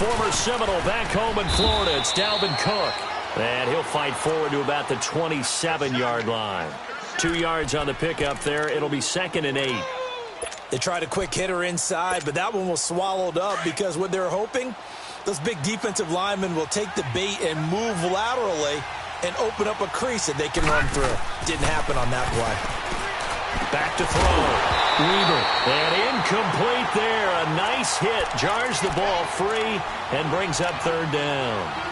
former Seminole back home in Florida. It's Dalvin Cook. And he'll fight forward to about the 27-yard line. 2 yards on the pickup there. It'll be 2nd and 8. They tried a quick hitter inside, but that one was swallowed up because what they're hoping, those big defensive linemen will take the bait and move laterally and open up a crease that they can run through. Didn't happen on that play. Back to throw. Weaver. And incomplete there. A nice hit. Jars the ball free and brings up 3rd down.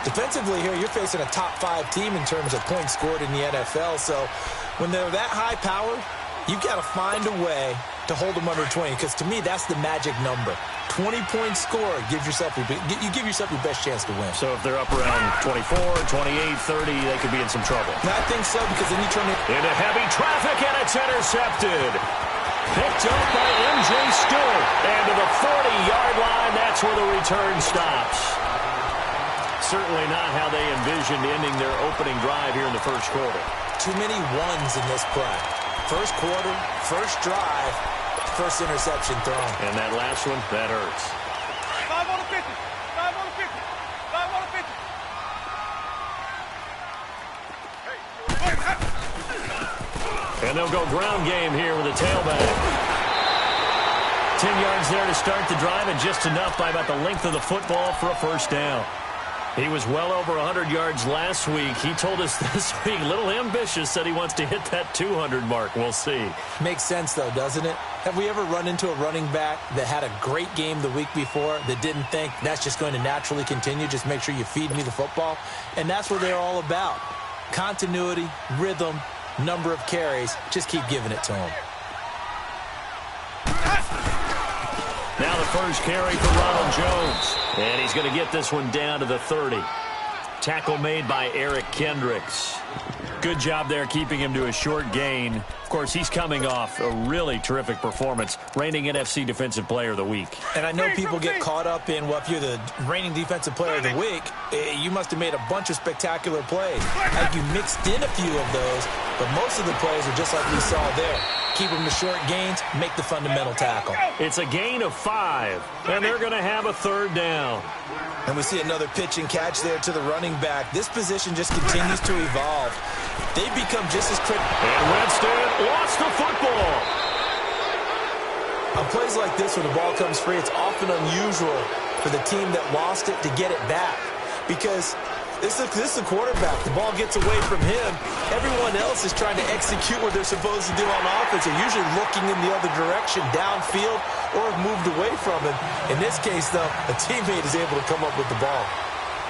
Defensively here, you're facing a top 5 team in terms of points scored in the NFL. So when they're that high powered, you've got to find a way to hold them under 20, because to me, that's the magic number. 20-point score gives yourself your best chance to win. So if they're up around 24, 28, 30, they could be in some trouble. I think so, because then you turn it into heavy traffic, and it's intercepted. Picked up by M.J. Stewart. And to the 40-yard line, that's where the return stops. Certainly not how they envisioned ending their opening drive here in the first quarter. Too many ones in this play. First quarter, first drive, first interception thrown. And that last one, that hurts. 5 on the 50. 5 on the 50. 5 on the 50. And they'll go ground game here with a tailback. 10 yards there to start the drive, and just enough by about the length of the football for a first down. He was well over 100 yards last week. He told us this week, a little ambitious, said he wants to hit that 200 mark. We'll see. Makes sense, though, doesn't it? Have we ever run into a running back that had a great game the week before that didn't think that's just going to naturally continue? Just make sure you feed me the football. And that's what they're all about. Continuity, rhythm, number of carries. Just keep giving it to him. Now the first carry for Ronald Jones. And he's going to get this one down to the 30. Tackle made by Eric Kendricks. Good job there keeping him to a short gain. Of course, he's coming off a really terrific performance, reigning NFC Defensive Player of the Week. And I know people get caught up in, well, if you're the reigning Defensive Player of the Week, you must have made a bunch of spectacular plays. Like you mixed in a few of those, but most of the plays are just like we saw there. Keep them to short gains, make the fundamental tackle. It's a gain of 5, and they're going to have a 3rd down. And we see another pitch and catch there to the running back. This position just continues to evolve. They become just as critical. And Winston lost the football. On plays like this, when the ball comes free, it's often unusual for the team that lost it to get it back. Because this is the quarterback. The ball gets away from him. Everyone else is trying to execute what they're supposed to do on offense. They're usually looking in the other direction, downfield, or have moved away from it. In this case, though, a teammate is able to come up with the ball.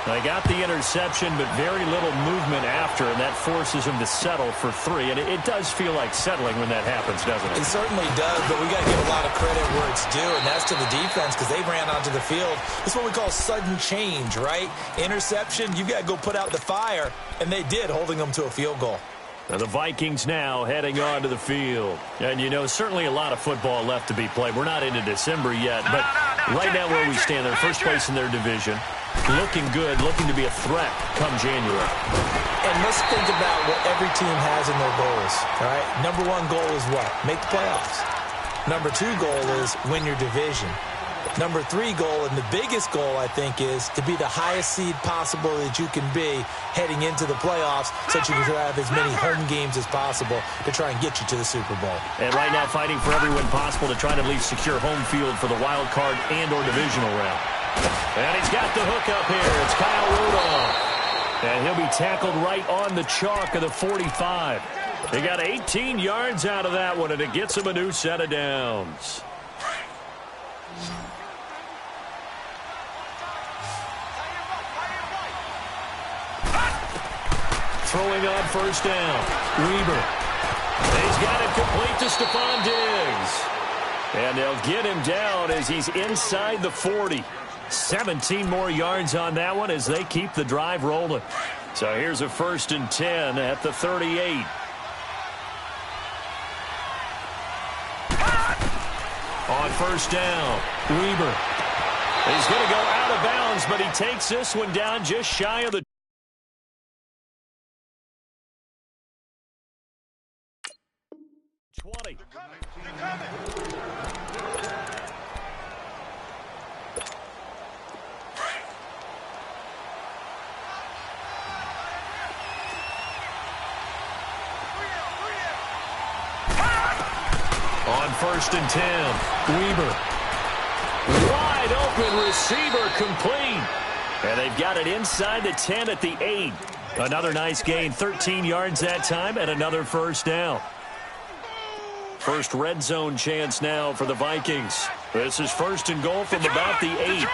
They got the interception, but very little movement after, and that forces him to settle for 3. And it does feel like settling when that happens, doesn't it? It certainly does, but we got to give a lot of credit where it's due, and that's to the defense because they ran onto the field. It's what we call sudden change, right? Interception, you got to go put out the fire, and they did, holding them to a field goal. Now the Vikings now heading onto the field. And, you know, certainly a lot of football left to be played. We're not into December yet, but right now where we stand, they're first place in their division. Looking good, looking to be a threat come January. And let's think about what every team has in their goals, all right? Number 1 goal is what? Make the playoffs. Number 2 goal is win your division. Number 3 goal, and the biggest goal, I think, is to be the highest seed possible that you can be heading into the playoffs so that you can have as many home games as possible to try and get you to the Super Bowl. And right now fighting for every win possible to try to at least secure home field for the wild card and or divisional round. And he's got the hook up here. It's Kyle Rudolph. And he'll be tackled right on the chalk of the 45. They got 18 yards out of that one, and it gets him a new set of downs. Throwing on first down. Weaver. He's got it complete to Stephon Diggs. And they'll get him down as he's inside the 40. 17 more yards on that one as they keep the drive rolling. So here's a 1st and 10 at the 38. On first down, Weaver. He's going to go out of bounds, but he takes this one down just shy of the 20. first and 10. Weber. Wide open receiver complete. And they've got it inside the 10 at the 8. Another nice gain, 13 yards that time, and another first down. First red zone chance now for the Vikings. This is first and goal from about the 8.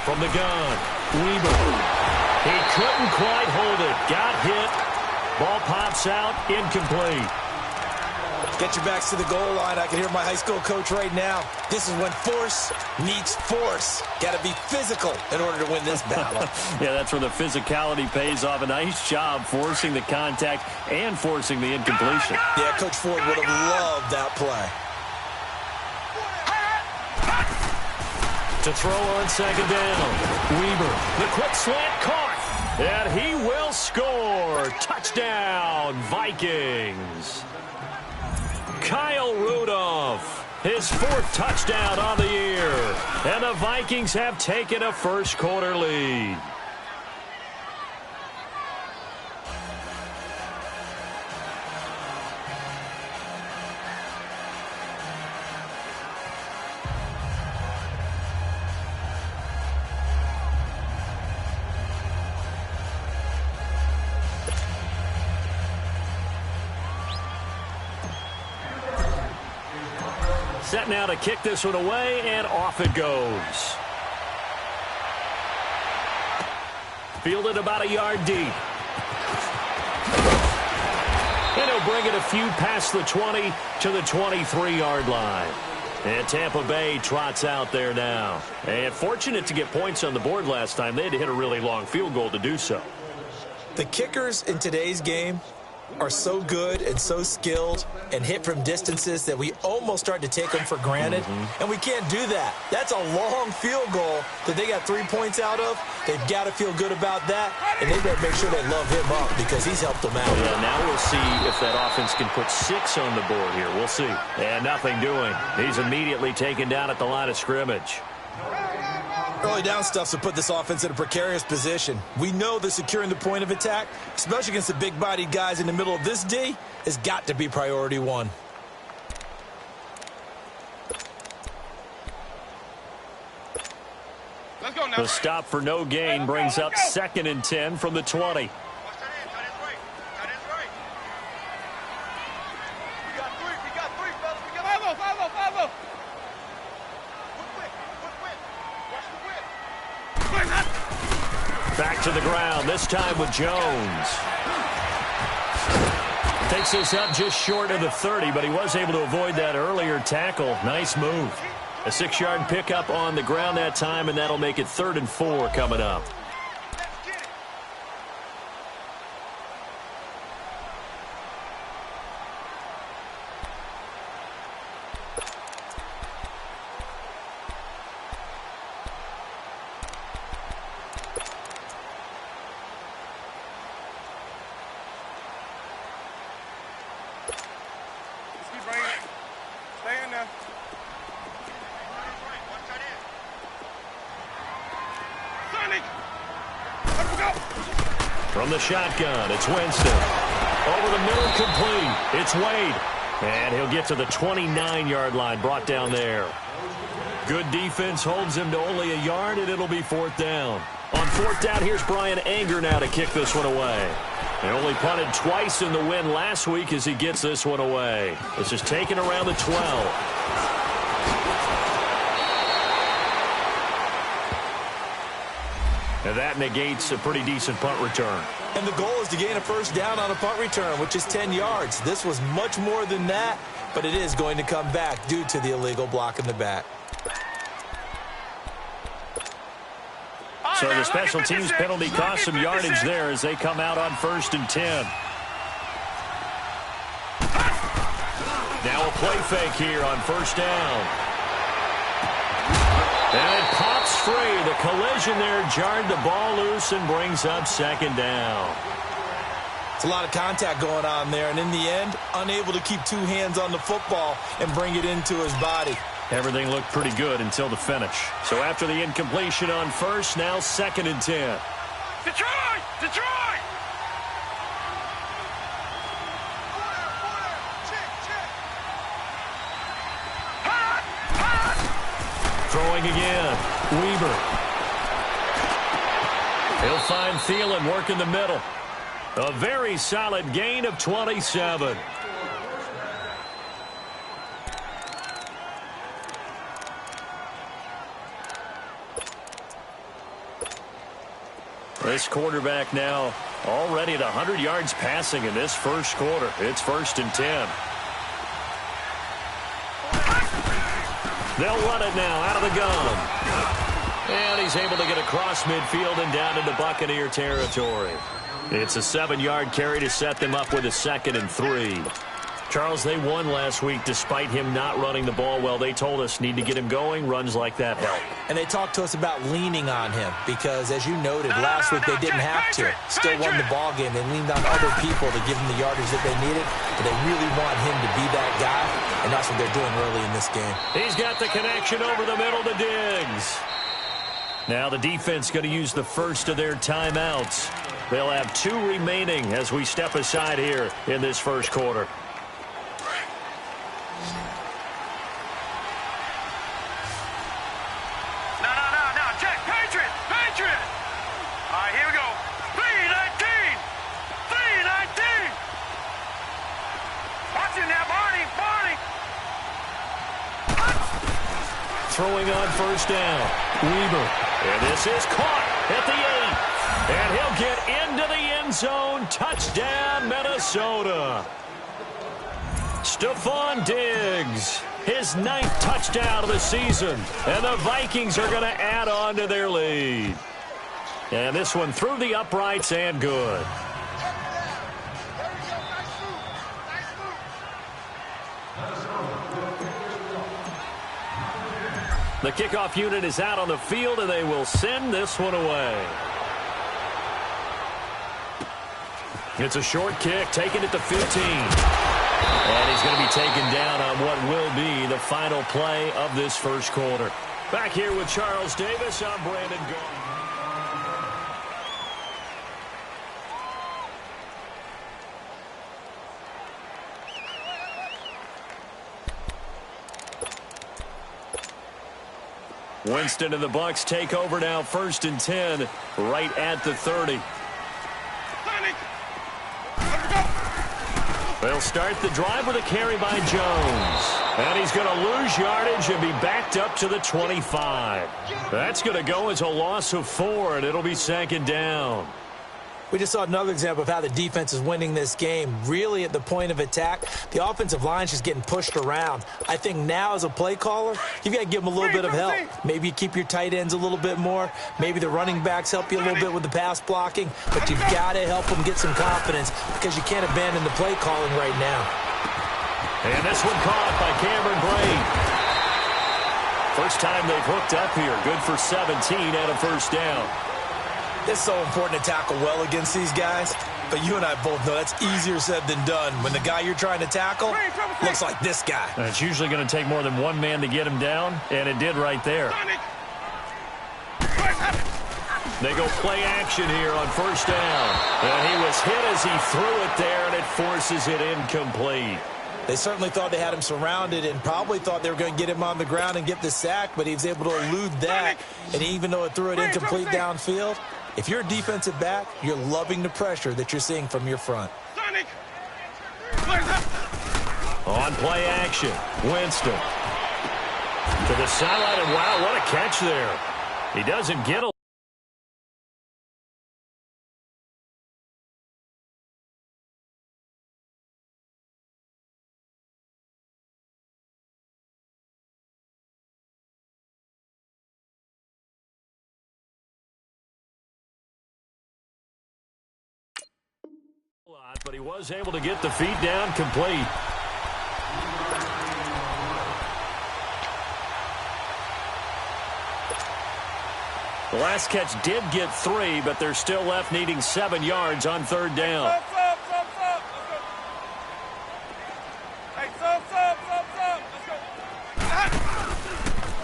From the gun, Weber. He couldn't quite hold it. Got hit. Ball pops out, incomplete. Get your backs to the goal line. I can hear my high school coach right now. This is when force meets force. Got to be physical in order to win this battle. Yeah, that's where the physicality pays off. A nice job forcing the contact and forcing the incompletion. Yeah, Coach Ford would have loved that play. To throw on second down. Weber, the quick slant caught. And he will score. Touchdown, Vikings. Kyle Rudolph, his 4th touchdown on the year. And the Vikings have taken a first quarter lead. Set now to kick this one away, and off it goes. Fielded about a yard deep. And he'll bring it a few past the 20 to the 23-yard line. And Tampa Bay trots out there now. And fortunate to get points on the board last time. They had to hit a really long field goal to do so. The kickers in today's game are so good and so skilled and hit from distances that we almost start to take them for granted. And we can't do that. That's a long field goal that they got 3 points out of. They've got to feel good about that, and they better make sure they love him up because he's helped them out. Yeah, now we'll see if that offense can put 6 on the board here. We'll see. And nothing doing. He's immediately taken down at the line of scrimmage. Early down stuff's to put this offense in a precarious position. We know that securing the point of attack, especially against the big-bodied guys in the middle of this D, has got to be priority 1. Let's go now. The stop for no gain brings up 2nd and 10 from the 20. Back to the ground, this time with Jones. Takes this up just short of the 30, but he was able to avoid that earlier tackle. Nice move. A 6-yard pickup on the ground that time, and that'll make it 3rd and 4 coming up. From the shotgun, it's Winston. Over the middle, complete. It's Wade. And he'll get to the 29-yard line, brought down there. Good defense holds him to only a yard, and it'll be 4th down. On 4th down, here's Brian Anger now to kick this one away. They only punted twice in the win last week as he gets this one away. This is taken around the 12. And that negates a pretty decent punt return. And the goal is to gain a first down on a punt return, which is 10 yards. This was much more than that, but it is going to come back due to the illegal block in the back. So the special teams penalty cost some yardage there as they come out on 1st and 10. Now a play fake here on 1st down. And it pops free. The collision there jarred the ball loose and brings up 2nd down. It's a lot of contact going on there, and in the end, unable to keep 2 hands on the football and bring it into his body. Everything looked pretty good until the finish. So after the incompletion on 1st, now 2nd and 10. Detroit! Detroit! Throwing again. Weber. He'll find Thielen working the middle. A very solid gain of 27. This quarterback now already at 100 yards passing in this first quarter. It's 1st and 10. They'll run it now out of the gun. And he's able to get across midfield and down into Buccaneer territory. It's a 7-yard carry to set them up with a 2nd and 3. Charles, they won last week despite him not running the ball well. They told us need to get him going. Runs like that help. And they talked to us about leaning on him because, as you noted, last week they didn't have to. Still won the ball game. They leaned on other people to give them the yardage that they needed, but they really want him to be that guy, and that's what they're doing early in this game. He's got the connection over the middle to Diggs. Now the defense going to use the first of their timeouts. They'll have 2 remaining as we step aside here in this first quarter. No, check. Patriot. All right, here we go. 3-19. Watch it now, Barney. Throwing on first down. Weber. And this is caught at the 8. And he'll get into the end zone. Touchdown, Minnesota. Stephon Diggs. His 9th touchdown of the season. And the Vikings are going to add on to their lead. And this one through the uprights and good. The kickoff unit is out on the field, and they will send this one away. It's a short kick, taken at the 15. And he's going to be taken down on what will be the final play of this first quarter. Back here with Charles Davis, I'm Brandon Gaudin. Winston and the Bucs take over now, 1st and 10, right at the 30. They'll start the drive with a carry by Jones. And he's going to lose yardage and be backed up to the 25. That's going to go as a loss of 4, and it'll be 2nd down. We just saw another example of how the defense is winning this game. Really at the point of attack, the offensive line is just getting pushed around. I think now as a play caller, you've got to give them a little bit of help. Maybe you keep your tight ends a little bit more. Maybe the running backs help you a little bit with the pass blocking. But you've got to help them get some confidence because you can't abandon the play calling right now. And this one caught by Cameron Braid. First time they've hooked up here. Good for 17 and a first down. It's so important to tackle well against these guys, but you and I both know that's easier said than done when the guy you're trying to tackle looks like this guy. And it's usually going to take more than one man to get him down, and it did right there. They go play action here on first down. And he was hit as he threw it there, and it forces it incomplete. They certainly thought they had him surrounded and probably thought they were going to get him on the ground and get the sack, but he was able to elude that. And even though it threw it incomplete downfield, if you're a defensive back, you're loving the pressure that you're seeing from your front. On play action, Winston. To the sideline, and wow, what a catch there. He doesn't get a but he was able to get the feet down complete. The last catch did get 3, but they're still left needing 7 yards on 3rd down.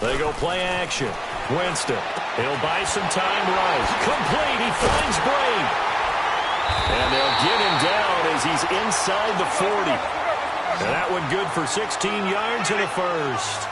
They go play action. Winston. He'll buy some time right. Complete. He finds Braid. And they'll get him down as he's inside the 40. And that one good for 16 yards and a first.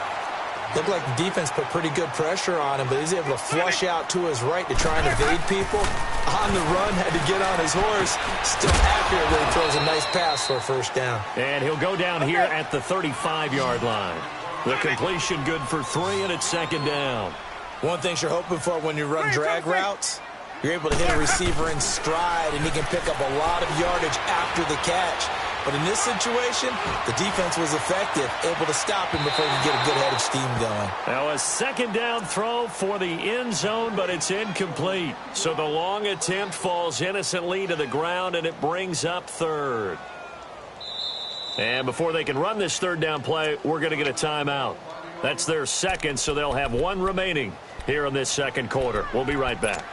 Looked like the defense put pretty good pressure on him, but he's able to flush out to his right to try and evade people. On the run, had to get on his horse. Still accurately throws a nice pass for a first down. And he'll go down here at the 35-yard line. The completion good for 3, and it's second down. One thing you're hoping for when you run drag routes, you're able to hit a receiver in stride, and he can pick up a lot of yardage after the catch. But in this situation, the defense was effective, able to stop him before he could get a good head of steam going. Now a second down throw for the end zone, but it's incomplete. So the long attempt falls innocently to the ground, and it brings up third. And before they can run this third down play, we're going to get a timeout. That's their second, so they'll have 1 remaining here in this second quarter. We'll be right back.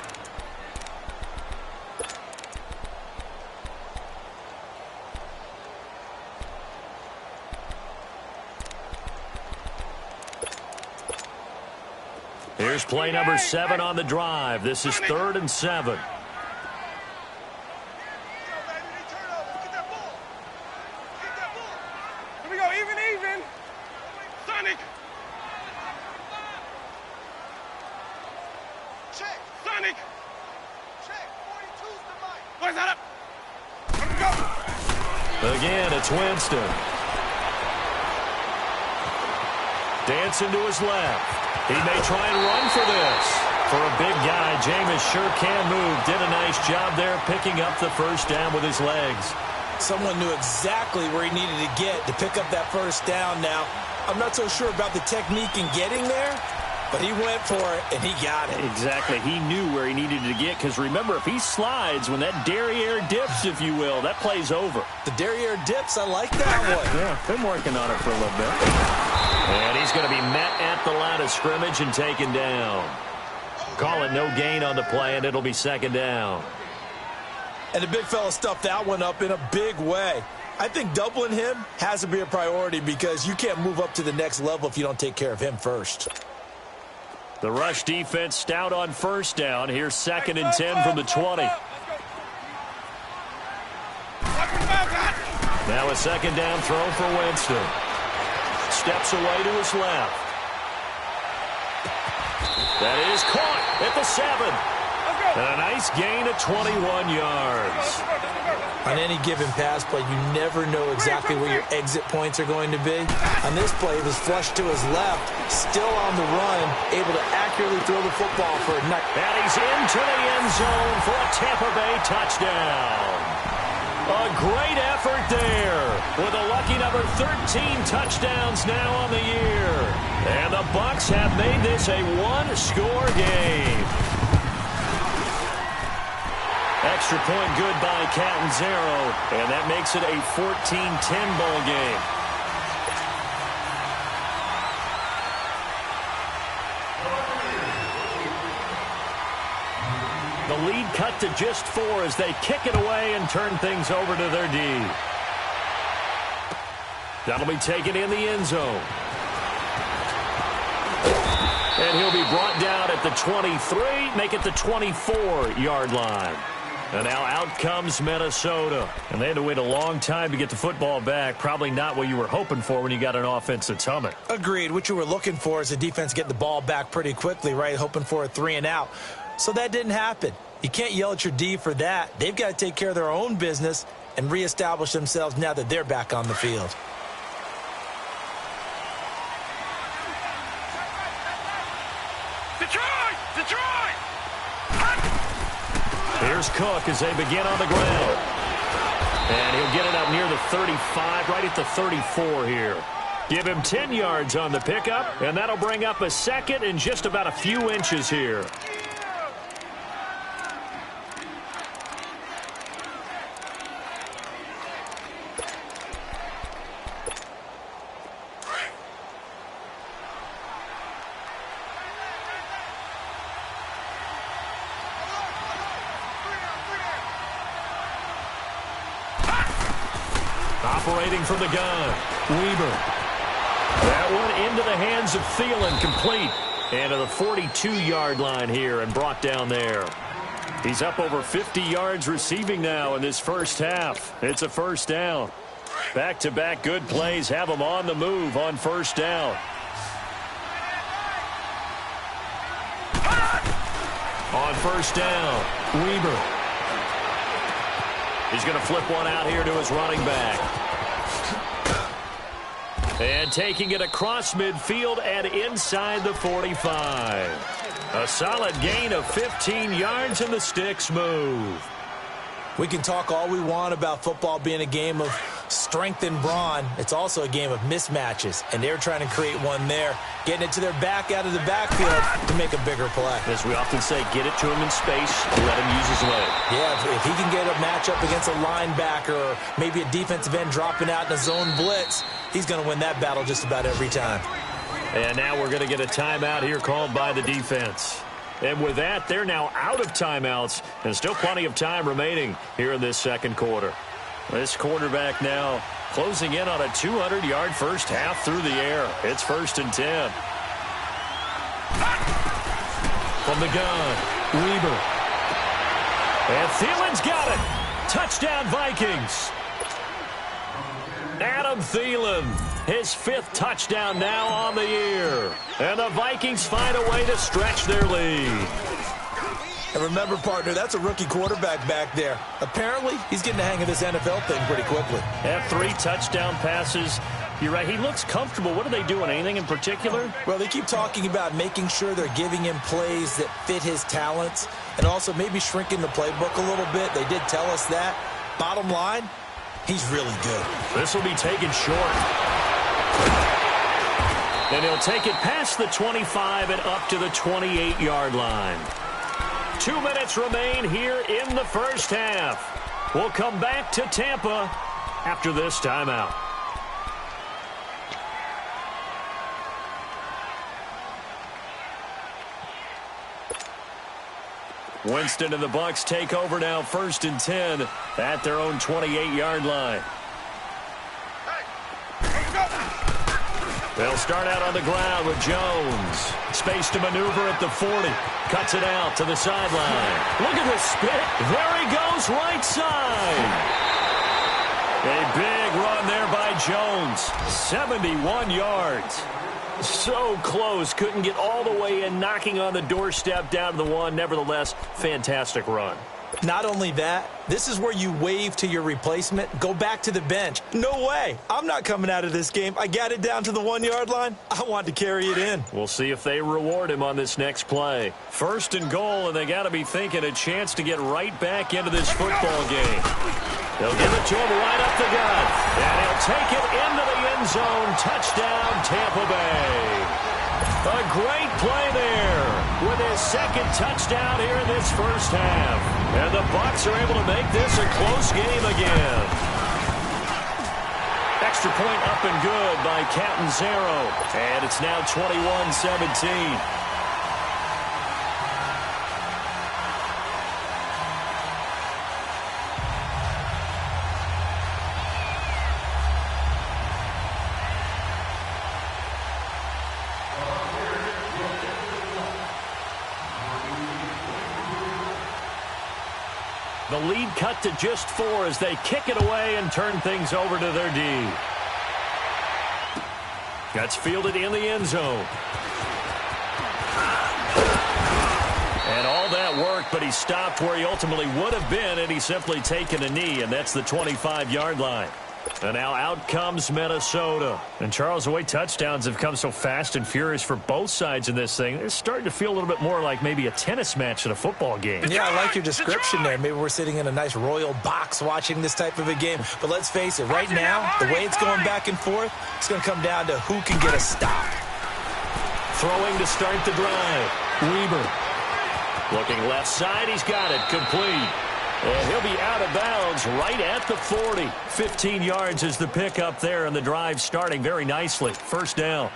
Here's play number 7 on the drive. This is 3rd and 7. Here we go, even. Sonic. Check. Sonic. Check. 42's the mic. Boys, that up. Let's go. Again, it's Winston. Dancing to his left. He may try and run for this. For a big guy, Jameis sure can move. Did a nice job there picking up the first down with his legs. Someone knew exactly where he needed to get to pick up that first down now. I'm not so sure about the technique in getting there, but he went for it, and he got it. Exactly. He knew where he needed to get, because remember, if he slides, when that derriere dips, if you will, that play's over. The derriere dips, I like that one. Yeah, been working on it for a little bit. And he's going to be met at the line of scrimmage and taken down. Call it no gain on the play, and it'll be second down. And the big fella stuffed that one up in a big way. I think doubling him has to be a priority, because you can't move up to the next level if you don't take care of him first. The rush defense stout on first down. Here's 2nd and 10 from the 20. Now a second down throw for Winston. Steps away to his left. That is caught at the 7. And a nice gain of 21 yards. On any given pass play, you never know exactly where your exit points are going to be. On this play, it was flushed to his left, still on the run, able to accurately throw the football for a nice. And he's into the end zone for a Tampa Bay touchdown. A great effort there, with a lucky number 13 touchdowns now on the year. And the Bucs have made this a 1-score game. Extra point good by Catanzaro, and that makes it a 14-10 ball game. The lead cut to just 4 as they kick it away and turn things over to their D. That'll be taken in the end zone. And he'll be brought down at the 23, make it the 24-yard line. And now out comes Minnesota. And they had to wait a long time to get the football back. Probably not what you were hoping for when you got an offense that's humming. Agreed. What you were looking for is the defense getting the ball back pretty quickly, right? Hoping for a 3-and-out. So that didn't happen. You can't yell at your D for that. They've got to take care of their own business and reestablish themselves now that they're back on the field. Detroit! Here's Cook as they begin on the ground. And he'll get it up near the 35, right at the 34 here. Give him 10 yards on the pickup, and that'll bring up a second and just about a few inches here. Operating from the gun, Weaver. That one into the hands of Thielen, complete. And to the 42-yard line here and brought down there. He's up over 50 yards receiving now in this first half. It's a first down. Back-to-back good plays have him on the move on first down. On first down, Weber. He's going to flip one out here to his running back. And taking it across midfield and inside the 45. A solid gain of 15 yards, and the sticks move. We can talk all we want about football being a game of strength and brawn. It's also a game of mismatches, and they're trying to create one there, getting it to their back out of the backfield to make a bigger play. As we often say, get it to him in space, let him use his leg. Yeah, if he can get a matchup against a linebacker or maybe a defensive end dropping out in a zone blitz, he's going to win that battle just about every time. And now we're going to get a timeout here called by the defense. And with that, they're now out of timeouts, and still plenty of time remaining here in this second quarter. This quarterback now closing in on a 200-yard first half through the air. It's 1st and 10. From the gun, Weber. And Thielen's got it. Touchdown, Vikings. Adam Thielen, his 5th touchdown now on the year. And the Vikings find a way to stretch their lead. And remember, partner, that's a rookie quarterback back there. Apparently, he's getting the hang of this NFL thing pretty quickly. Have 3 touchdown passes. You're right, he looks comfortable. What are they doing? Anything in particular? Well, they keep talking about making sure they're giving him plays that fit his talents and also maybe shrinking the playbook a little bit. They did tell us that. Bottom line, he's really good. This will be taken short. And he'll take it past the 25 and up to the 28-yard line. 2 minutes remain here in the first half. We'll come back to Tampa after this timeout. Winston and the Bucs take over now, 1st and 10 at their own 28-yard line. They'll start out on the ground with Jones. Space to maneuver at the 40. Cuts it out to the sideline. Look at the spit. There he goes, right side. A big run there by Jones. 71 yards. So close. Couldn't get all the way in, knocking on the doorstep down to the 1. Nevertheless, fantastic run. Not only that, this is where you wave to your replacement, go back to the bench. No way. I'm not coming out of this game. I got it down to the 1-yard line. I want to carry it in. We'll see if they reward him on this next play. 1st and goal, and they got to be thinking a chance to get right back into this football game. They'll give it to him right up the gut. And he'll take it into the end zone. Touchdown, Tampa Bay. A great play there with his 2nd touchdown here in this first half. And the Bucs are able to make this a close game again. Extra point up and good by Catanzaro. And it's now 21-17. The lead cut to just 4 as they kick it away and turn things over to their D. That's fielded in the end zone. And all that work, but he stopped where he ultimately would have been, and he's simply taken a knee, and that's the 25-yard line. And now out comes Minnesota. And Charles, the way touchdowns have come so fast and furious for both sides in this thing, it's starting to feel a little bit more like maybe a tennis match than a football game. Yeah, I like your description there. Maybe we're sitting in a nice royal box watching this type of a game. But let's face it, right now, the way it's going back and forth, it's going to come down to who can get a stop. Throwing to start the drive. Weber. Looking left side, he's got it. Complete. And he'll be out of bounds right at the 40. 15 yards is the pickup there, and the drive starting very nicely. 1st down.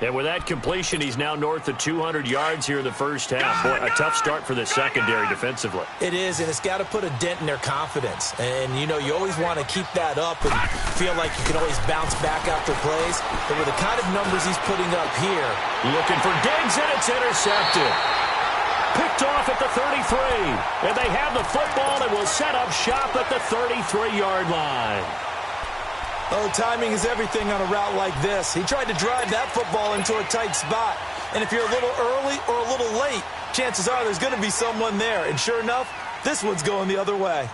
And with that completion, he's now north of 200 yards here in the first half. Boy, a tough start for the secondary defensively. It is, and it's got to put a dent in their confidence. And, you know, you always want to keep that up and feel like you can always bounce back after plays. But with the kind of numbers he's putting up here. Looking for Diggs, and it's intercepted. Picked off at the 33. And they have the football and will set up shop at the 33-yard line. Oh, timing is everything on a route like this. He tried to drive that football into a tight spot. And if you're a little early or a little late, chances are there's going to be someone there. And sure enough, this one's going the other way.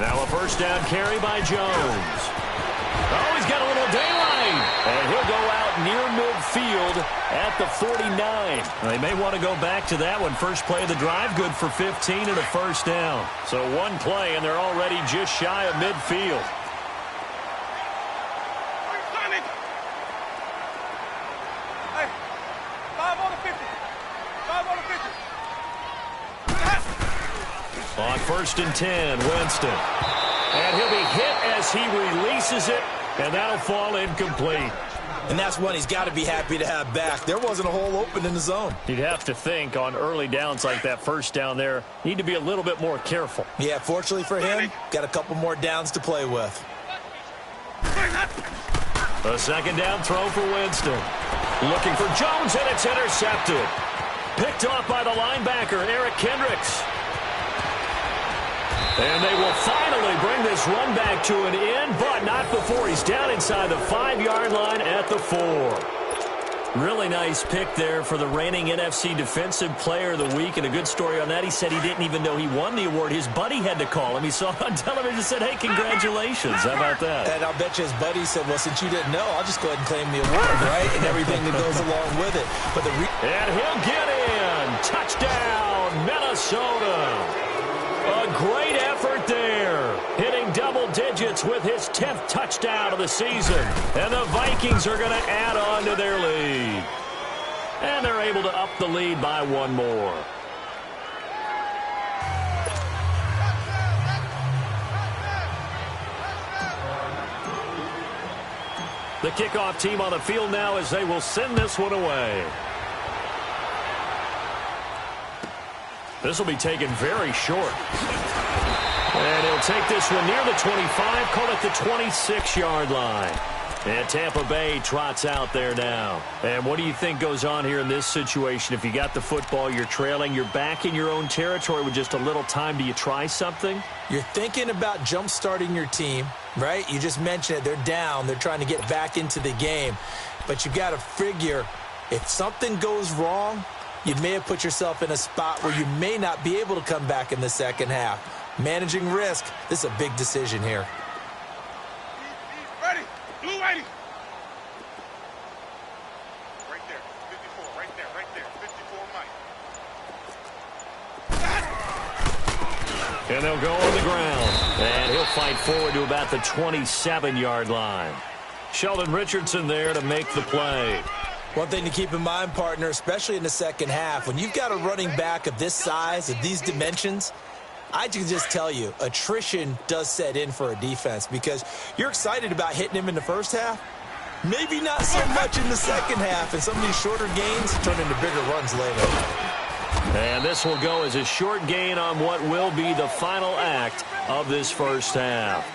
Now a first down carry by Jones. Oh, he's got a little daylight. And he'll go out near midfield at the 49. They may want to go back to that one. First play of the drive, good for 15 and a first down. So one play, and they're already just shy of midfield. Hey, 5 on the 50. 5 on the 50. On first and 10, Winston. And he'll be hit as he releases it, and that'll fall incomplete. And that's one he's got to be happy to have back. There wasn't a hole open in the zone. You'd have to think on early downs like that first down there, need to be a little bit more careful. Yeah, fortunately for him, got a couple more downs to play with. A second down throw for Winston. Looking for Jones, and it's intercepted. Picked off by the linebacker, Eric Kendricks. And they will finally bring this run back to an end, but not before he's down inside the 5-yard line at the 4. Really nice pick there for the reigning NFC Defensive Player of the Week, and a good story on that. He said he didn't even know he won the award. His buddy had to call him. He saw it on television and said, hey, congratulations. How about that? And I'll bet you his buddy said, well, since you didn't know, I'll just go ahead and claim the award, right? And everything that goes along with it. But and he'll get in. Touchdown, Minnesota. A great effort there, hitting double digits with his 10th touchdown of the season. And the Vikings are going to add on to their lead. And they're able to up the lead by one more. The kickoff team on the field now as they will send this one away. This will be taken very short. And he'll take this one near the 25, call it the 26-yard line. And Tampa Bay trots out there now. And what do you think goes on here in this situation? If you got the football, you're trailing, you're back in your own territory with just a little time. Do you try something? You're thinking about jump-starting your team, right? You just mentioned it. They're down. They're trying to get back into the game. But you got to figure if something goes wrong, you may have put yourself in a spot where you may not be able to come back in the second half. Managing risk, this is a big decision here. Ready. Blue 80. Right there. 54. Right there. Right there. 54, Mike. And they'll go on the ground. And he'll fight forward to about the 27-yard line. Sheldon Richardson there to make the play. One thing to keep in mind, partner, especially in the second half, when you've got a running back of this size, of these dimensions, I can just tell you, attrition does set in for a defense because you're excited about hitting him in the first half. Maybe not so much in the second half, and some of these shorter gains turn into bigger runs later. And this will go as a short gain on what will be the final act of this first half.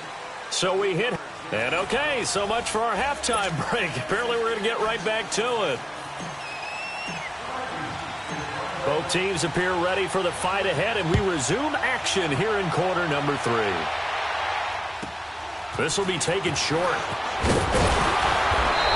So we hit. And okay, so much for our halftime break. Apparently we're going to get right back to it. Both teams appear ready for the fight ahead, and we resume action here in quarter number 3. This will be taken short.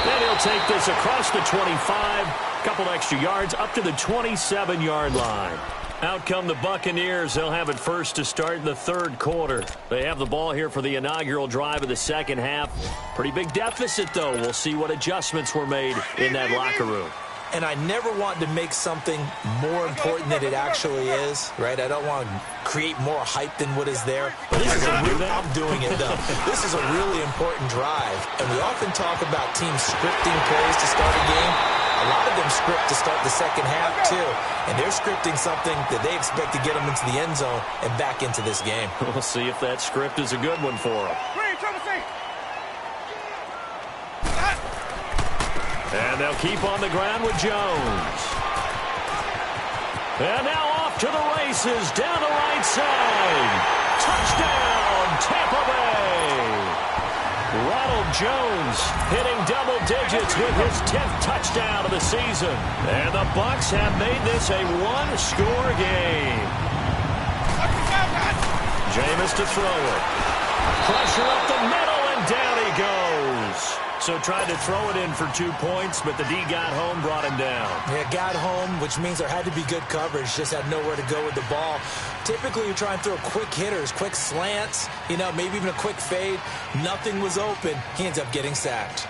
Then he'll take this across the 25, couple extra yards up to the 27-yard line. Out come the Buccaneers. They'll have it first to start the third quarter. They have the ball here for the inaugural drive of the second half. Pretty big deficit, though. We'll see what adjustments were made in that locker room. And I never want to make something more important than it actually is, right? I don't want to create more hype than what is there. But this is I'm doing it, though. This is a really important drive. And we often talk about teams scripting plays to start a game. A lot of them script to start the second half, too. And they're scripting something that they expect to get them into the end zone and back into this game. We'll see if that script is a good one for them. And they'll keep on the ground with Jones. And now off to the races down the right side. Touchdown, Tampa Bay. Ronald Jones hitting double digits with his 10th touchdown of the season. And the Bucs have made this a one-score game. Jameis to throw it. Pressure up the middle, and down he goes. So tried to throw it in for 2 points, but the D got home, brought him down. Yeah, got home, which means there had to be good coverage. Just had nowhere to go with the ball. Typically, you try and throw quick hitters, quick slants, maybe even a quick fade. Nothing was open. He ends up getting sacked.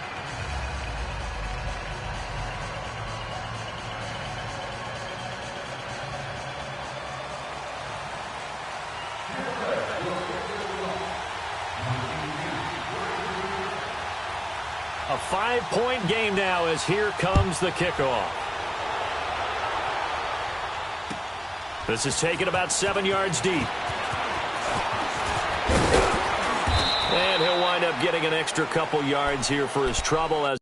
A 5-point game now as here comes the kickoff. This is taken about 7 yards deep. And he'll wind up getting an extra couple yards here for his trouble as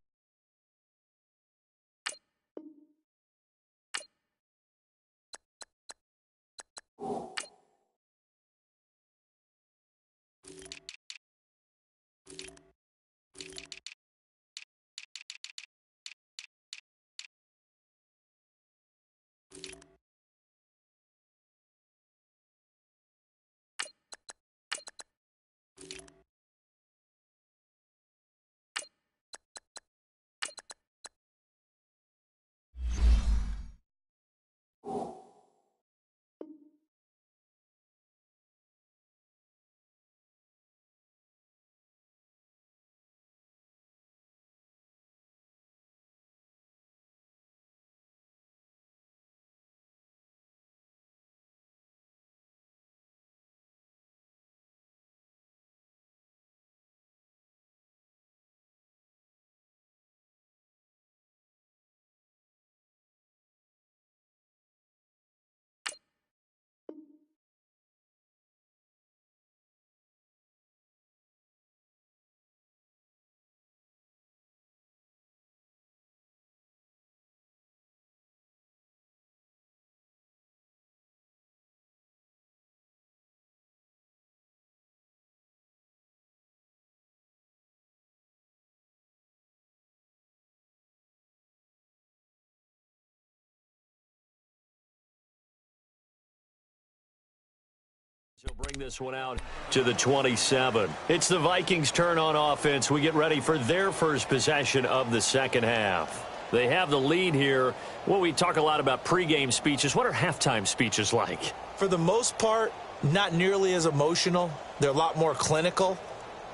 he'll bring this one out to the 27. It's the Vikings' turn on offense. We get ready for their first possession of the second half. They have the lead here. Well, we talk a lot about pregame speeches. What are halftime speeches like? For the most part, not nearly as emotional. They're a lot more clinical.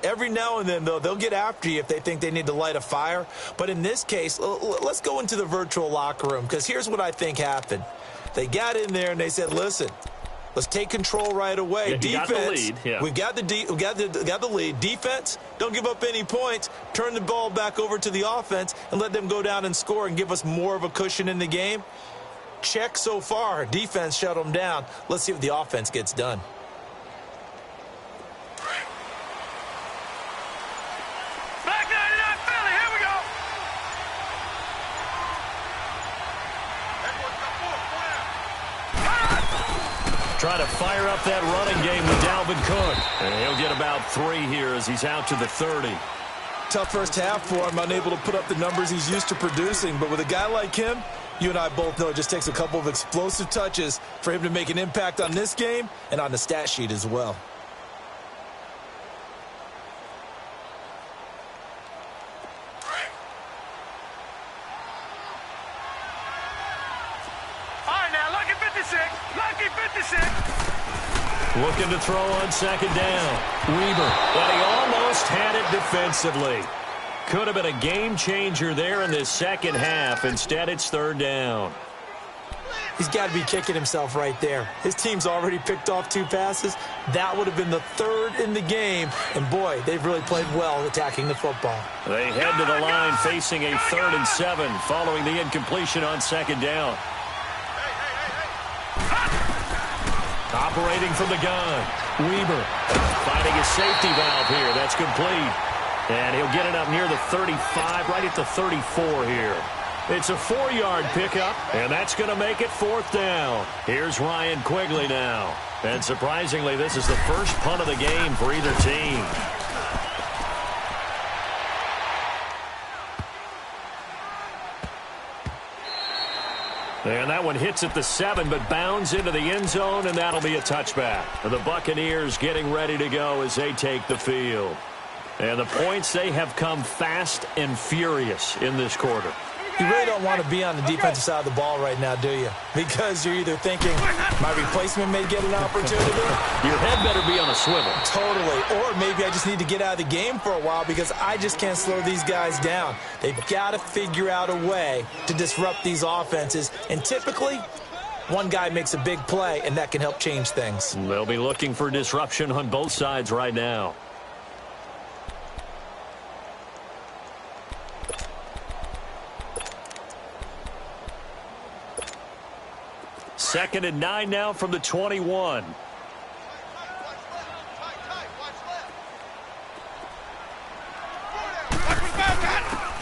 Every now and then, though, they'll get after you if they think they need to light a fire. But in this case, let's go into the virtual locker room, because here's what I think happened. They got in there and they said, listen, let's take control right away. Yeah, defense, got the lead. Yeah. we've got the lead. Defense, don't give up any points. Turn the ball back over to the offense and let them go down and score and give us more of a cushion in the game. Check so far. Defense shut them down. Let's see what the offense gets done. Back 99 Philly, here we go. Trying to fire up that running game with Dalvin Cook. And he'll get about 3 here as he's out to the 30. Tough first half for him, unable to put up the numbers he's used to producing. But with a guy like him, you and I both know it just takes a couple of explosive touches for him to make an impact on this game and on the stat sheet as well. All right, now, lucky 56. Lucky 56. Looking to throw on second down. Weber. But he almost had it defensively. Could have been a game changer there in this second half. Instead, it's third down. He's got to be kicking himself right there. His team's already picked off 2 passes. That would have been the 3rd in the game. And, boy, they've really played well attacking the football. They head to the line facing a 3rd and 7 following the incompletion on second down. Operating from the gun. Weber finding a safety valve here. That's complete. And he'll get it up near the 35, right at the 34 here. It's a 4-yard pickup, and that's going to make it 4th down. Here's Ryan Quigley now. And surprisingly, this is the first punt of the game for either team. And that one hits at the 7, but bounds into the end zone, and that'll be a touchback. The Buccaneers getting ready to go as they take the field. And the points, they have come fast and furious in this quarter. You really don't want to be on the defensive side of the ball right now, do you? Because you're either thinking, my replacement may get an opportunity. Your head better be on a swivel. Totally. Or maybe I just need to get out of the game for a while because I just can't slow these guys down. They've got to figure out a way to disrupt these offenses. And typically, one guy makes a big play, and that can help change things. They'll be looking for disruption on both sides right now. Second and 9 now from the 21.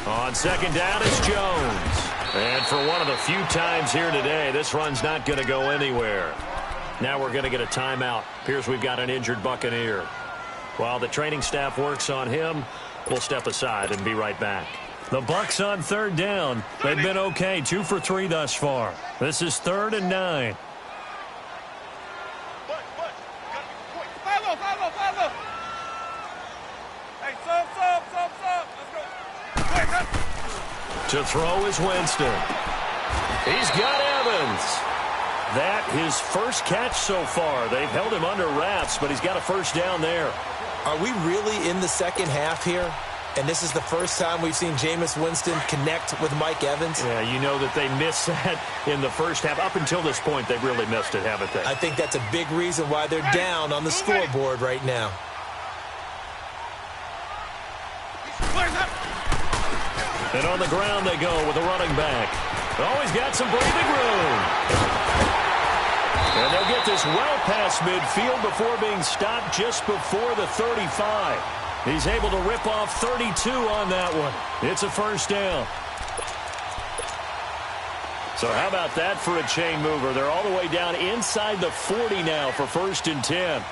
On second down, it's Jones. And for one of the few times here today, this run's not going to go anywhere. Now we're going to get a timeout. Appears we've got an injured Buccaneer. While the training staff works on him, we'll step aside and be right back. The Bucs on third down. They've been okay, 2 for 3 thus far. This is 3rd and 9. Hey, sub. Let's go. To throw is Winston. He's got Evans. That his first catch so far. They've held him under wraps, but he's got a first down there. Are we really in the second half here? And this is the first time we've seen Jameis Winston connect with Mike Evans? Yeah, you know that they missed that in the first half. Up until this point, they've really missed it, haven't they? I think that's a big reason why they're down on the scoreboard right now. And on the ground they go with a running back. Always got some breathing room. And they'll get this well past midfield before being stopped just before the 35. He's able to rip off 32 on that one. It's a first down. So how about that for a chain mover? They're all the way down inside the 40 now for 1st and 10.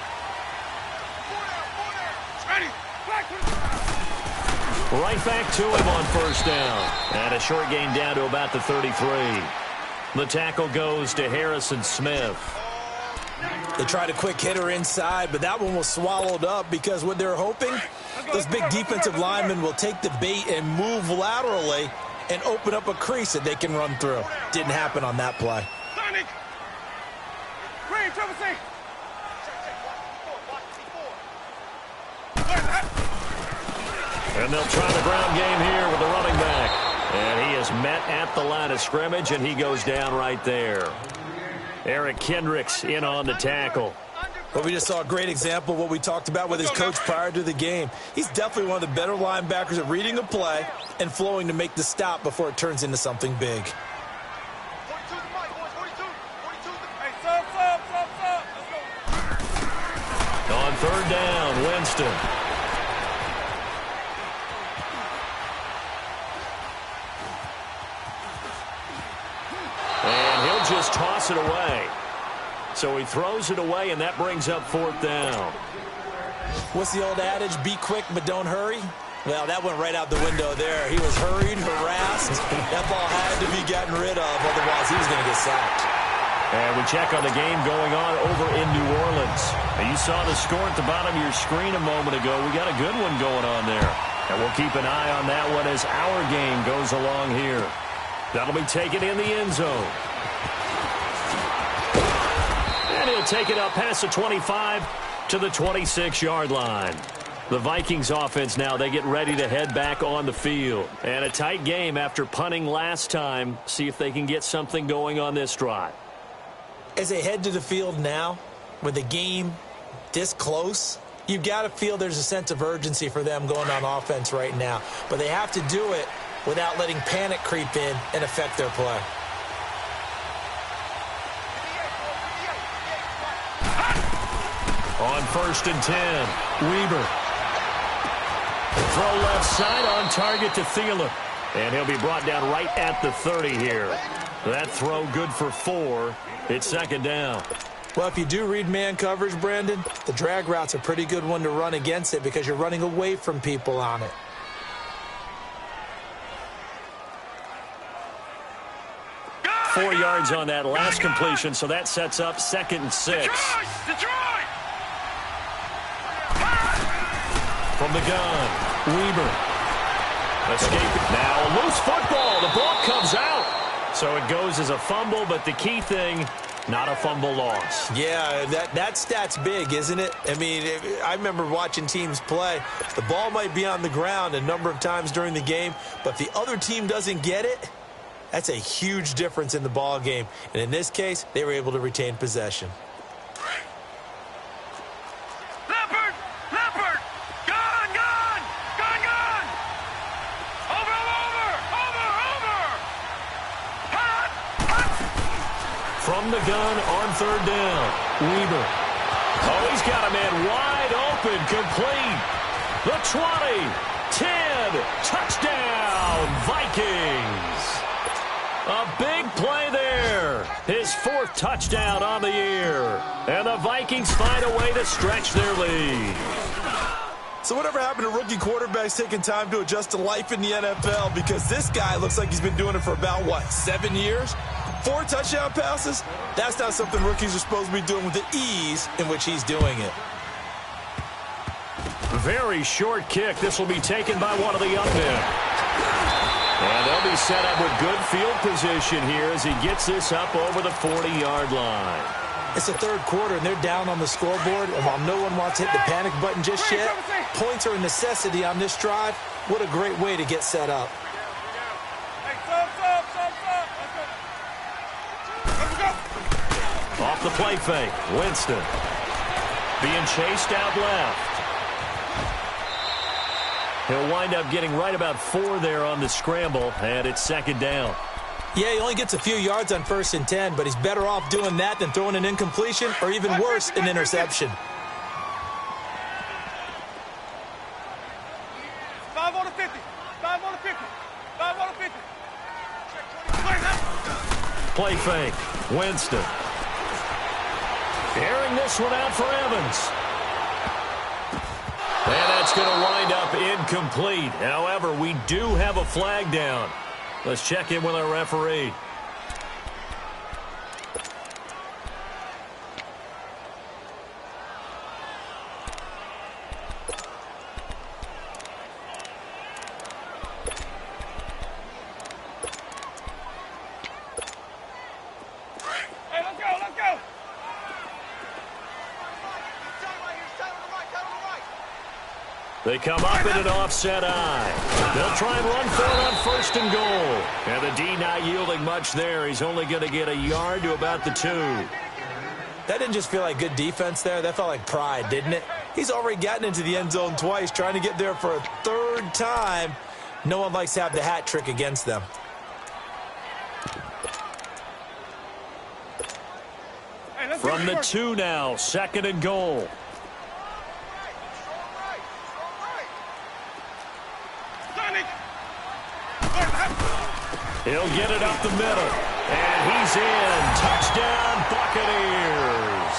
Right back to him on first down. And a short gain down to about the 33. The tackle goes to Harrison Smith. They tried a quick hitter inside, but that one was swallowed up because what they're hoping, those big defensive linemen will take the bait and move laterally and open up a crease that they can run through. Didn't happen on that play. And they'll try the ground game here with the running back. And he is met at the line of scrimmage, and he goes down right there. Eric Kendricks in on the tackle. But we just saw a great example of what we talked about with his coach prior to the game. He's definitely one of the better linebackers at reading a play and flowing to make the stop before it turns into something big. On third down, Winston. And he'll just toss it away. So he throws it away, and that brings up 4th down. What's the old adage? Be quick, but don't hurry? Well, that went right out the window there. He was hurried, harassed. That ball had to be gotten rid of, otherwise he was going to get sacked. And we check on the game going on over in New Orleans. And you saw the score at the bottom of your screen a moment ago. We got a good one going on there. And we'll keep an eye on that one as our game goes along here. That'll be taken in the end zone. And he'll take it up past the 25 to the 26-yard line. The Vikings offense now, they get ready to head back on the field. And a tight game after punting last time. See if they can get something going on this drive. As they head to the field now, with the game this close, you've got to feel there's a sense of urgency for them going on offense right now. But they have to do it without letting panic creep in and affect their play. On 1st and 10, Weber. Throw left side on target to Thielen. And he'll be brought down right at the 30 here. That throw good for 4. It's 2nd down. Well, if you do read man coverage, Brandon, the drag route's a pretty good one to run against it because you're running away from people on it. Detroit! 4 yards on that last completion, so that sets up 2nd and 6. Detroit! from the gun. Weber. Escaping. Now a loose football. The ball comes out. So it goes as a fumble, but the key thing, not a fumble loss. Yeah, that stat's big, isn't it? I mean, I remember watching teams play. The ball might be on the ground a number of times during the game, but if the other team doesn't get it, that's a huge difference in the ball game. And in this case, they were able to retain possession. Leopard! Leopard! Gun! Gun! Gun! Gun! Over! Over! Over! Over! Hot! Hot! From the gun on third down. Weber. Oh, he's got a man wide open, complete. The 20, 10, touchdown, Vikings. A big play there. His 4th touchdown on the year. And the Vikings find a way to stretch their lead. So whatever happened to rookie quarterbacks taking time to adjust to life in the NFL? Because this guy looks like he's been doing it for about, 7 years? 4 touchdown passes? That's not something rookies are supposed to be doing with the ease in which he's doing it. Very short kick. This will be taken by one of the young men. And they'll be set up with good field position here as he gets this up over the 40-yard line. It's the third quarter, and they're down on the scoreboard. And while no one wants to hit the panic button just yet, points are a necessity on this drive. What a great way to get set up. Hey, stop! Let's go! Off the play fake, Winston. Being chased out left. He'll wind up getting right about 4 there on the scramble, and it's second down. Yeah, he only gets a few yards on 1st and 10, but he's better off doing that than throwing an incompletion or even worse, an interception. 5 on the 50. 5 on the 50. 5 on the 50. Play fake, Winston. Airing this one out for Evans. And that's going to wind up incomplete. However, we do have a flag down. Let's check in with our referee. Hey, let's go, let's go! They come up in an offset eye. They'll try and run for it on 1st and goal. And the D not yielding much there. He's only going to get a yard to about the 2. That didn't just feel like good defense there. That felt like pride, didn't it? He's already gotten into the end zone twice, trying to get there for a 3rd time. No one likes to have the hat trick against them. Hey, let's From the 2 now, 2nd and goal. He'll get it up the middle. And he's in. Touchdown, Buccaneers.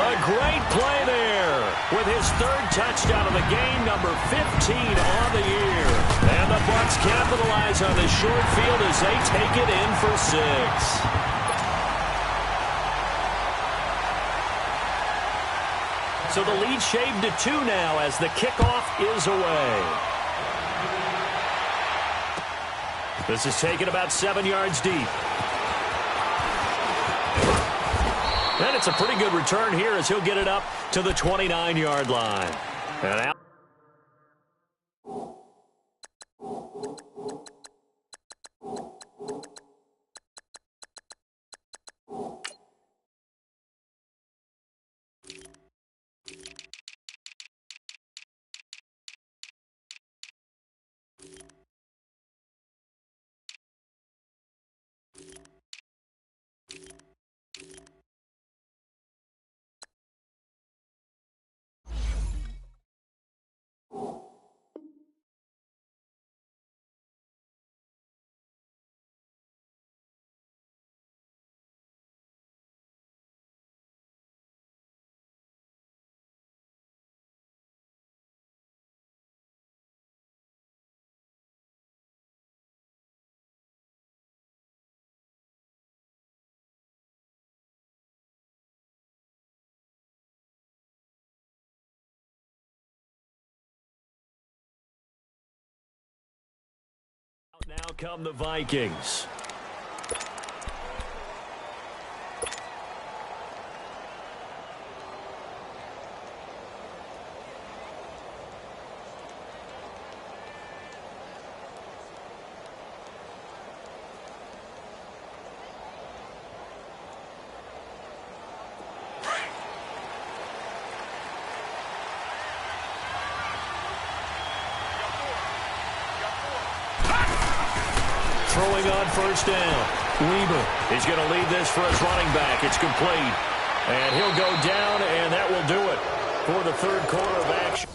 A great play there with his 3rd touchdown of the game, number 15 on the year. And the Bucs capitalize on the short field as they take it in for 6. So the lead shaved to 2 now as the kickoff is away. This is taken about 7 yards deep. And it's a pretty good return here as he'll get it up to the 29-yard line. And out. Now come the Vikings. Throwing on first down. Weber is going to lead this for his running back. It's complete. And he'll go down, and that will do it for the third quarter of action.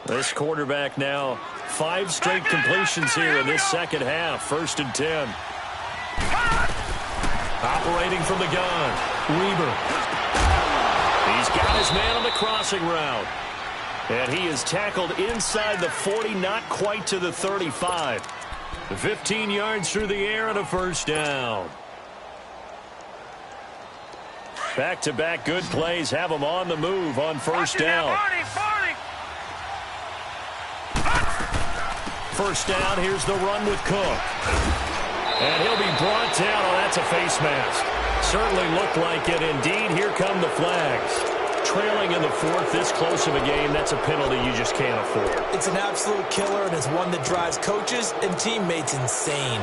This quarterback now 5 straight completions here in this second half. 1st and 10. Operating from the gun. Weber. He's got his man on the crossing route. And he is tackled inside the 40, not quite to the 35. 15 yards through the air and a first down. Back-to-back good plays have him on the move on first down. First down, here's the run with Cook. And he'll be brought down. Oh, that's a face mask. Certainly looked like it. Indeed, here come the flags. Trailing in the 4th, this close of a game, that's a penalty you just can't afford. It's an absolute killer, and it's one that drives coaches and teammates insane.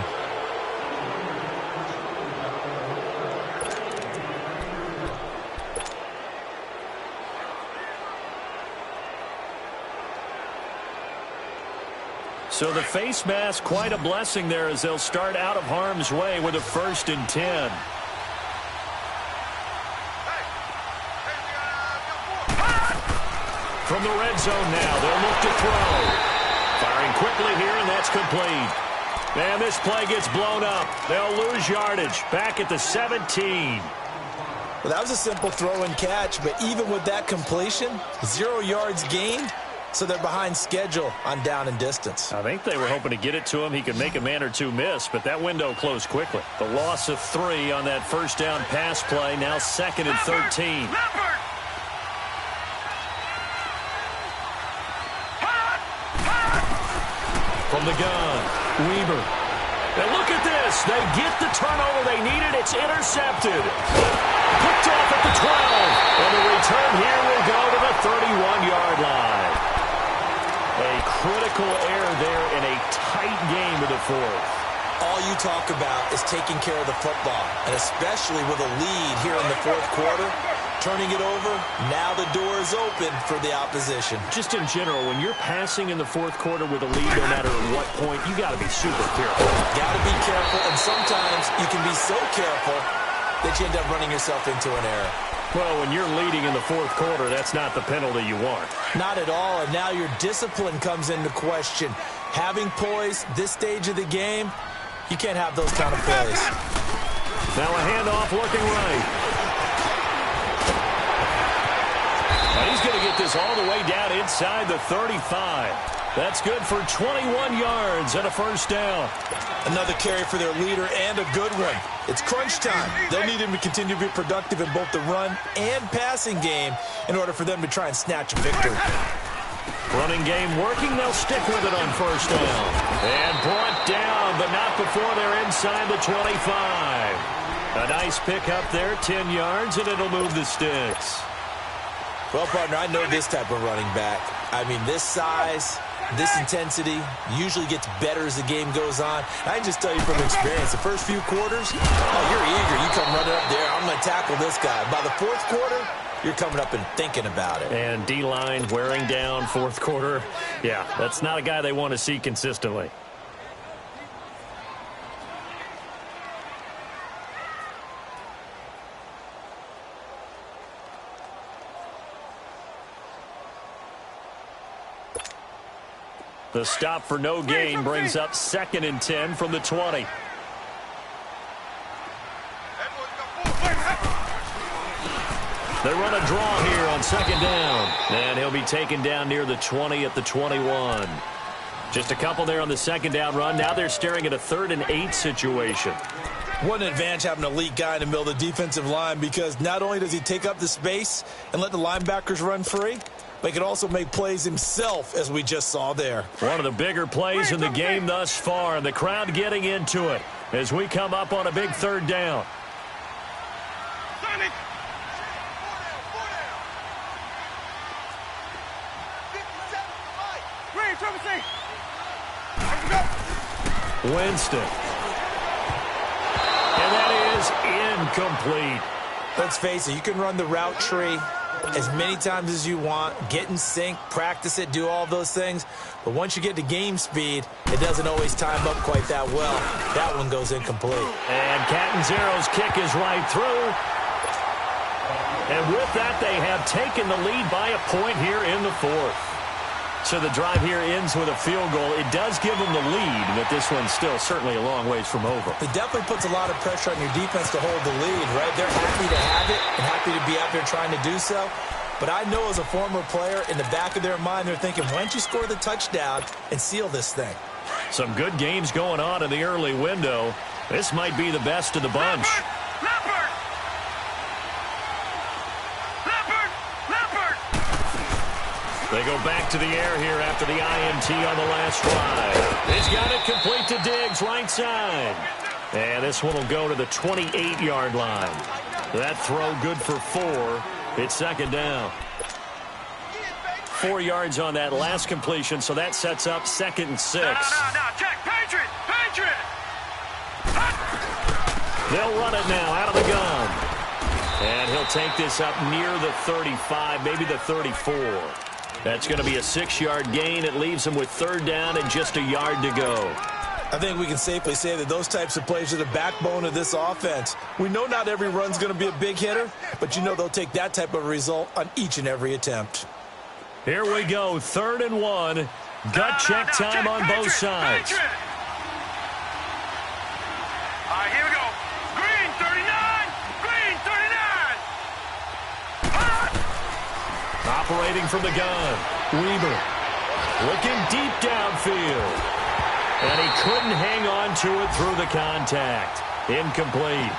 So the face mask, quite a blessing there as they'll start out of harm's way with a 1st and 10. From the red zone now, they'll look to throw. Firing quickly here, and that's complete. And this play gets blown up. They'll lose yardage. Back at the 17. Well, that was a simple throw and catch, but even with that completion, 0 yards gained. So they're behind schedule on down and distance. I think they were hoping to get it to him. He could make a man or two miss, but that window closed quickly. The loss of 3 on that first down pass play, now 2nd and 13. From the gun, Weber. And look at this. They get the turnover they needed. It's intercepted. Picked off at the 12. And the return here will go to the 31-yard line. A critical error there in a tight game of the 4th. All you talk about is taking care of the football, and especially with a lead here in the 4th quarter, turning it over, now the door is open for the opposition. Just in general, when you're passing in the 4th quarter with a lead, no matter at what point, you got to be super careful. Got to be careful, and sometimes you can be so careful that you end up running yourself into an error. Well, when you're leading in the 4th quarter, that's not the penalty you want. Not at all, and now your discipline comes into question. Having poise this stage of the game, you can't have those kind of plays. Now a handoff looking right. And he's going to get this all the way down inside the 35. That's good for 21 yards and a first down. Another carry for their leader and a good one. It's crunch time. They'll need him to continue to be productive in both the run and passing game in order for them to try and snatch a victory. Running game working. They'll stick with it on first down. And brought down, but not before they're inside the 25. A nice pick up there, 10 yards, and it'll move the sticks. Well, partner, I know this type of running back. I mean, this size, this intensity usually gets better as the game goes on. I can just tell you from experience, the first few quarters, oh, you're eager. You come running up there, I'm going to tackle this guy. By the fourth quarter, you're coming up and thinking about it. And D-line wearing down fourth quarter. Yeah, that's not a guy they want to see consistently. The stop for no gain brings up 2nd and 10 from the 20. They run a draw here on 2nd down. And he'll be taken down near the 20 at the 21. Just a couple there on the 2nd down run. Now they're staring at a 3rd and 8 situation. What an advantage having an elite guy in the middle of the defensive line, because not only does he take up the space and let the linebackers run free, but he can also make plays himself, as we just saw there. One of the bigger plays in the game thus far, and the crowd getting into it as we come up on a big 3rd down. Winston. And that is incomplete. Let's face it, you can run the route tree as many times as you want, get in sync, practice it, do all those things. But once you get to game speed, it doesn't always time up quite that well. That one goes incomplete. And Catanzaro's kick is right through. And with that, they have taken the lead by a point here in the 4th. So the drive here ends with a field goal. It does give them the lead, but this one's still certainly a long ways from over. It definitely puts a lot of pressure on your defense to hold the lead, right? They're happy to have it and happy to be out there trying to do so. But I know as a former player, in the back of their mind, they're thinking, why don't you score the touchdown and seal this thing? Some good games going on in the early window. This might be the best of the bunch. They go back to the air here after the INT on the last drive. He's got it complete to Diggs, right side. And this one will go to the 28-yard line. That throw good for 4. It's 2nd down. 4 yards on that last completion, so that sets up 2nd and 6. No, check. Patriot! They'll run it now out of the gun. And he'll take this up near the 35, maybe the 34. That's going to be a 6-yard gain. It leaves them with 3rd down and just a yard to go. I think we can safely say that those types of plays are the backbone of this offense. We know not every run's going to be a big hitter, but you know they'll take that type of result on each and every attempt. Here we go, 3rd and 1. Gut check time on both sides. All right, here we go. Green 39. Green 39. Operating from the gun. Weaver looking deep downfield. And he couldn't hang on to it through the contact. Incomplete.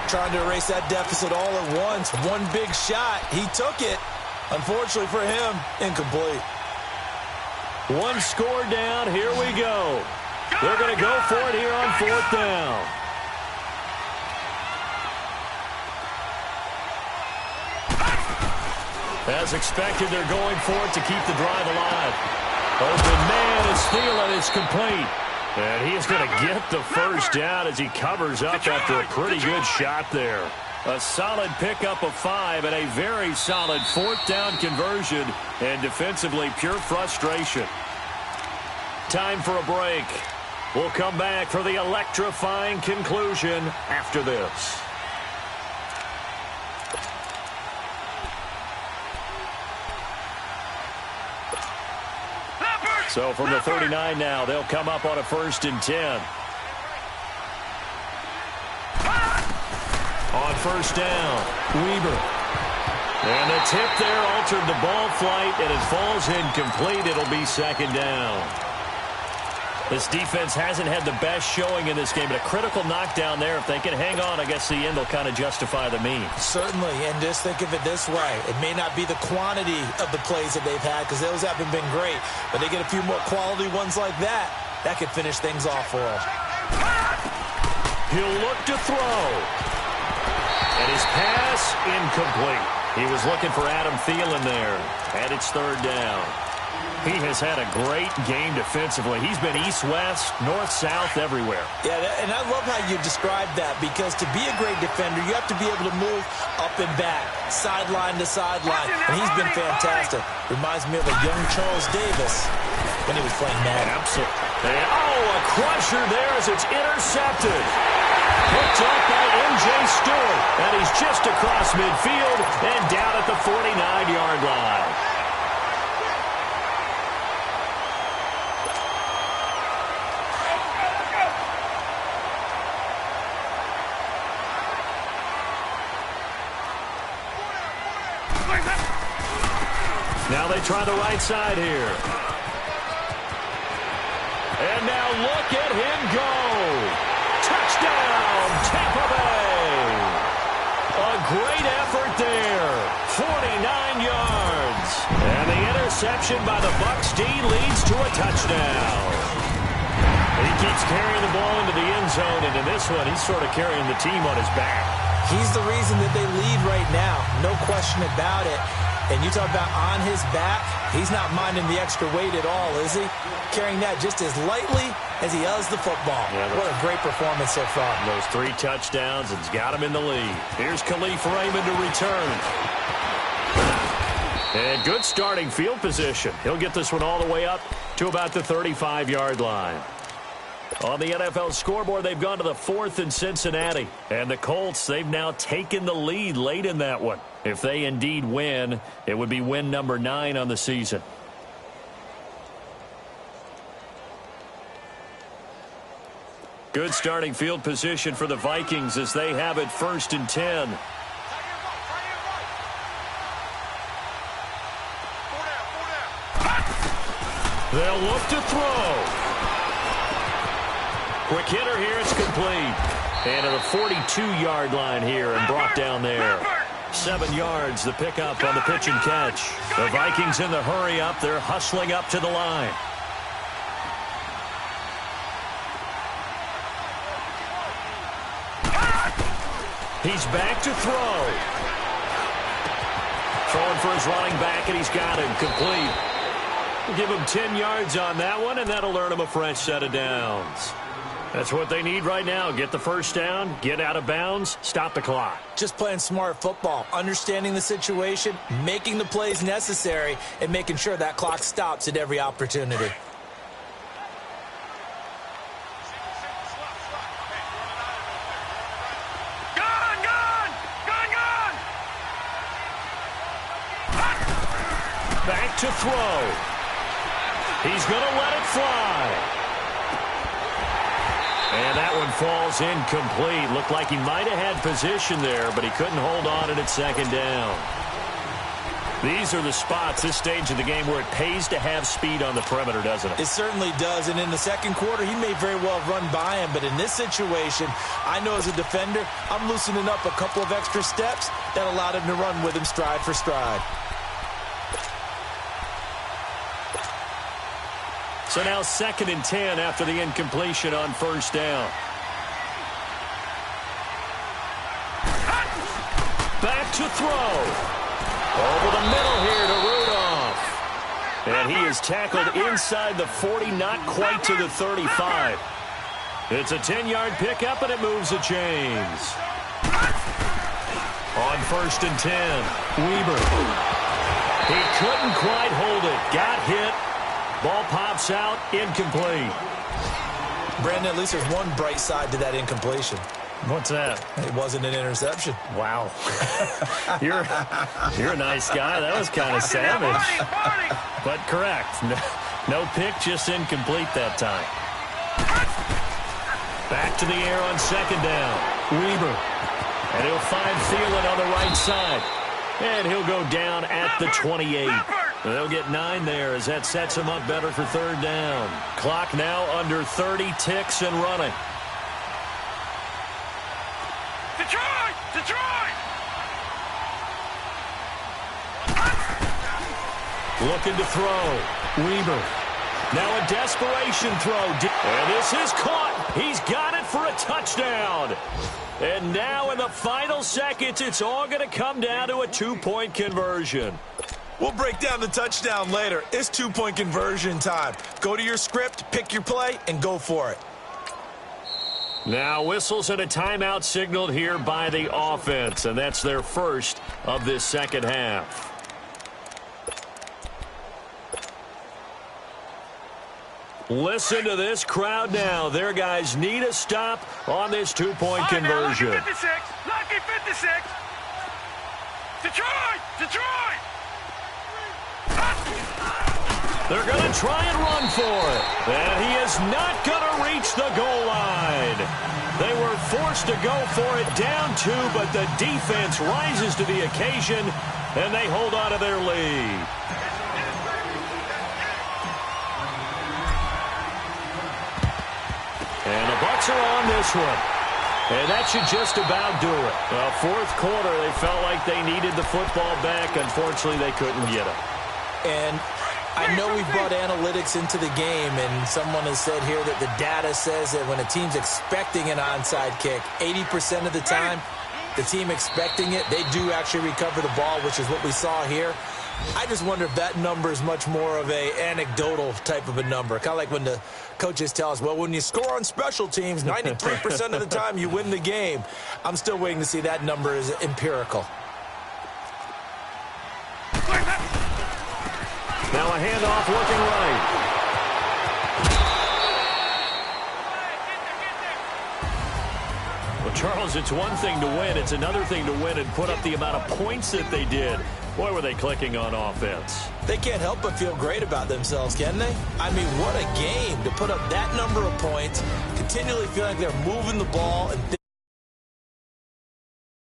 Trying to erase that deficit all at once. One big shot. He took it. Unfortunately for him, incomplete. One score down. Here we go. They're going to go for it here on 4th down. As expected, they're going for it to keep the drive alive. Open man is Thielen. It's complete. And he's going to get the first down as he covers up after a pretty good shot there. A solid pickup of 5 and a very solid 4th down conversion. And defensively, pure frustration. Time for a break. We'll come back for the electrifying conclusion after this. So from the 39 now, they'll come up on a 1st and 10. On 1st down, Weaver. And the tip there altered the ball flight, and it falls incomplete. It'll be 2nd down. This defense hasn't had the best showing in this game, but a critical knockdown there. If they can hang on, I guess the end will kind of justify the means. Certainly, and just think of it this way. It may not be the quantity of the plays that they've had, because those haven't been great, but they get a few more quality ones like that. That could finish things off for them. He'll look to throw. And his pass incomplete. He was looking for Adam Thielen there. And it's third down. He has had a great game defensively. He's been east-west, north-south, everywhere. Yeah, and I love how you described that, because to be a great defender, you have to be able to move up and back, sideline to sideline, and he's been fantastic. Reminds me of a young Charles Davis when he was playing Madden. Absolutely. And, a crusher there as it's intercepted. Picked up by M.J. Stewart, and he's just across midfield and down at the 49-yard line. Now they try the right side here. And now look at him go. Touchdown, Tampa Bay. A great effort there. 49 yards. And the interception by the Bucs D leads to a touchdown. He keeps carrying the ball into the end zone, and in this one, he's sort of carrying the team on his back. He's the reason that they lead right now. No question about it. And you talk about on his back, he's not minding the extra weight at all, is he? Carrying that just as lightly as he does the football. Yeah, what a great performance so far. Those 3 touchdowns, it's got him in the lead. Here's Khalif Raymond to return. And good starting field position. He'll get this one all the way up to about the 35-yard line. On the NFL scoreboard, they've gone to the 4th in Cincinnati. And the Colts, they've now taken the lead late in that one. If they indeed win, it would be win number 9 on the season. Good starting field position for the Vikings as they have it 1st and 10. They'll look to throw. Quick hitter here, it's complete. And to the 42-yard line here and brought down there. 7 yards, the pickup on the pitch and catch. The Vikings in the hurry up. They're hustling up to the line. He's back to throw. Throwing for his running back, and he's got him complete. We'll give him 10 yards on that one, and that'll earn him a fresh set of downs. That's what they need right now. Get the first down, get out of bounds, stop the clock. Just playing smart football, understanding the situation, making the plays necessary, and making sure that clock stops at every opportunity. Back to throw. He's going to let it fly. And that one falls incomplete. Looked like he might have had position there, but he couldn't hold on at its 2nd down. These are the spots, this stage of the game, where it pays to have speed on the perimeter, doesn't it? It certainly does, and in the 2nd quarter, he may very well run by him, but in this situation, I know as a defender, I'm loosening up a couple of extra steps that allowed him to run with him stride for stride. So now 2nd and 10 after the incompletion on 1st down. Back to throw. Over the middle here to Rudolph. And he is tackled inside the 40, not quite to the 35. It's a 10-yard pickup, and it moves the chains. On 1st and 10, Weber. He couldn't quite hold it. Got hit. Ball pops out, incomplete. Brandon, at least there's one bright side to that incompletion. What's that? It wasn't an interception. Wow. You're a nice guy. That was kind of savage. But correct. No pick, just incomplete that time. Back to the air on 2nd down. Weber. And he'll find Thielen on the right side. And he'll go down at the 28. They'll get 9 there as that sets him up better for 3rd down. Clock now under 30 ticks and running. Detroit! Detroit! Looking to throw. Weber. Now a desperation throw. And this is caught. He's got it for a touchdown. And now in the final seconds, it's all going to come down to a two-point conversion. We'll break down the touchdown later. It's two-point conversion time. Go to your script, pick your play, and go for it. Now whistles and a timeout signaled here by the offense, and that's their first of this second half. Listen to this crowd now. Their guys need a stop on this two-point conversion. Lucky 56. Lucky 56. Detroit! Detroit! They're going to try and run for it. And he is not going to reach the goal line. They were forced to go for it down two, but the defense rises to the occasion, and they hold on to their lead. And the Bucs are on this one. And that should just about do it. Fourth quarter, they felt like they needed the football back. Unfortunately, they couldn't get it. And I know we've brought analytics into the game, and someone has said here that the data says that when a team's expecting an onside kick, 80% of the time, the team expecting it, they do actually recover the ball, which is what we saw here. I just wonder if that number is much more of a anecdotal type of a number. Kind of like when the coaches tell us, well, when you score on special teams, 93% of the time you win the game. I'm still waiting to see that number is empirical. Now a handoff looking right. Well, Charles, it's one thing to win. It's another thing to win and put up the amount of points that they did. Boy, were they clicking on offense. They can't help but feel great about themselves, can they? I mean, what a game to put up that number of points, continually feel like they're moving the ball and